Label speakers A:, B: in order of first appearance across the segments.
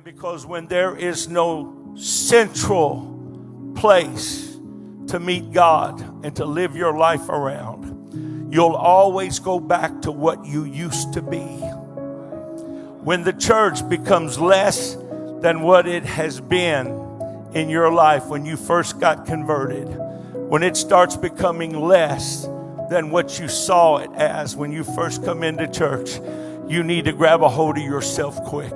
A: Amen. Because when there is no central place to meet God and to live your life around, you'll always go back to what you used to be. When the church becomes less than what it has been in your life when you first got converted, when it starts becoming less than what you saw it as when you first come into church, you need to grab a hold of yourself quick,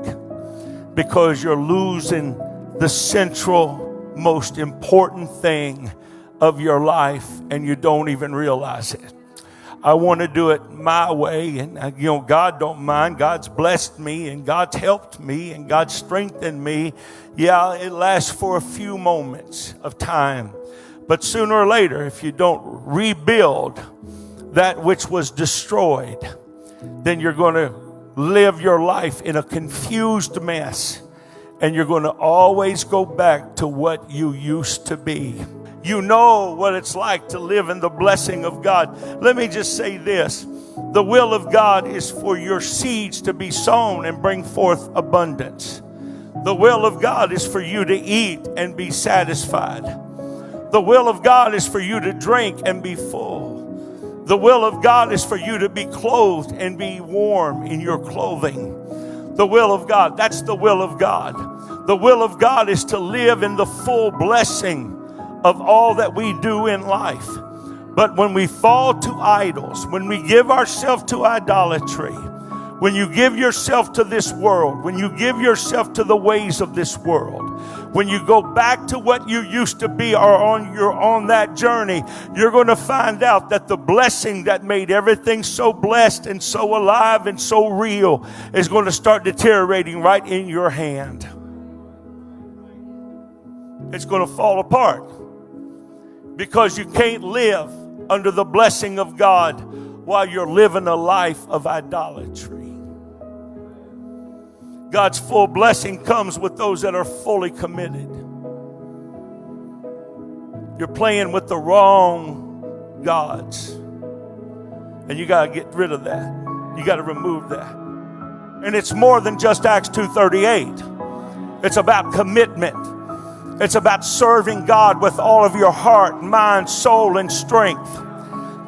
A: because you're losing the central, most important thing of your life, and you don't even realize it. I want to do it my way, and God don't mind. God's blessed me, and God's helped me, and God's strengthened me. Yeah, it lasts for a few moments of time, but sooner or later, if you don't rebuild that which was destroyed, then you're going to live your life in a confused mess, and you're going to always go back to what you used to be. You know what it's like to live in the blessing of God. Let me just say this. The will of God is for your seeds to be sown and bring forth abundance. The will of God is for you to eat and be satisfied. The will of God is for you to drink and be full. The will of God is for you to be clothed and be warm in your clothing. The will of God, that's the will of God. The will of God is to live in the full blessing of all that we do in life. But when we fall to idols, when we give ourselves to idolatry, when you give yourself to this world, when you give yourself to the ways of this world, when you go back to what you used to be, or you're on that journey, you're going to find out that the blessing that made everything so blessed and so alive and so real is going to start deteriorating right in your hand. It's going to fall apart, because you can't live under the blessing of God while you're living a life of idolatry. God's full blessing comes with those that are fully committed. You're playing with the wrong gods, and you got to get rid of that. You got to remove that. And it's more than just Acts 2:38. It's about commitment. It's about serving God with all of your heart, mind, soul, and strength.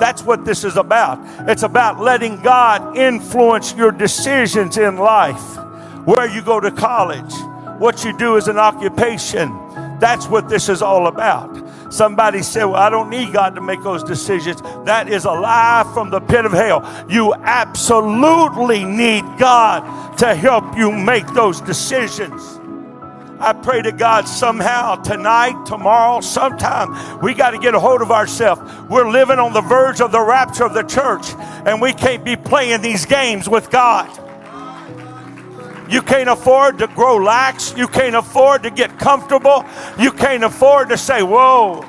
A: That's what this is about. It's about letting God influence your decisions in life. Where you go to college, what you do as an occupation. That's what this is all about. Somebody said, well, I don't need God to make those decisions. That is a lie from the pit of hell. You absolutely need God to help you make those decisions. I pray to God somehow, tonight, tomorrow, sometime, we got to get a hold of ourselves. We're living on the verge of the rapture of the church, and we can't be playing these games with God. You can't afford to grow lax. You can't afford to get comfortable. You can't afford to say, whoa.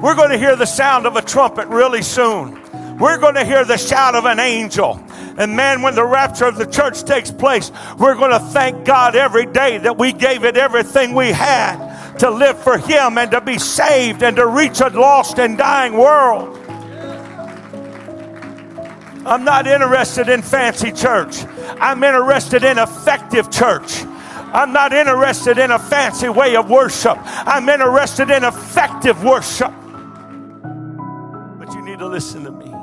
A: We're going to hear the sound of a trumpet really soon. We're going to hear the shout of an angel. And man, when the rapture of the church takes place, we're going to thank God every day that we gave it everything we had to live for Him and to be saved and to reach a lost and dying world. I'm not interested in fancy church. I'm interested in effective church. I'm not interested in a fancy way of worship. I'm interested in effective worship. But you need to listen to me.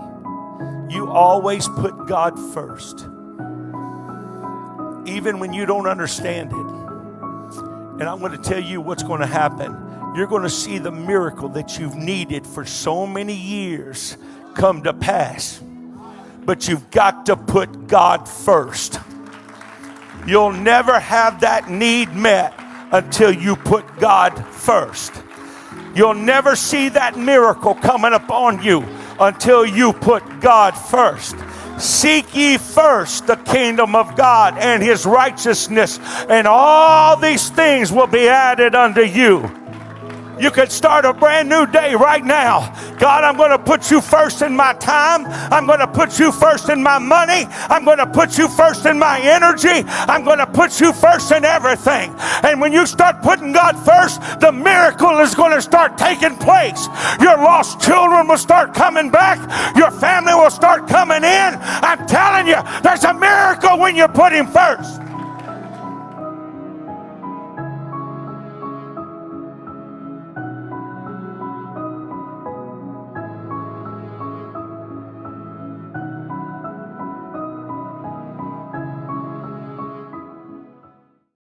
A: You always put God first, even when you don't understand it. And I'm going to tell you what's going to happen. You're going to see the miracle that you've needed for so many years come to pass. But you've got to put God first. You'll never have that need met until you put God first. You'll never see that miracle coming upon you until you put God first. Seek ye first the kingdom of God and His righteousness, and all these things will be added unto you. You could start a brand new day right now. God, I'm going to put you first in my time. I'm going to put you first in my money. I'm going to put you first in my energy. I'm going to put you first in everything. And when you start putting God first, the miracle is going to start taking place. Your lost children will start coming back. Your family will start coming in. I'm telling you, there's a miracle when you put Him first.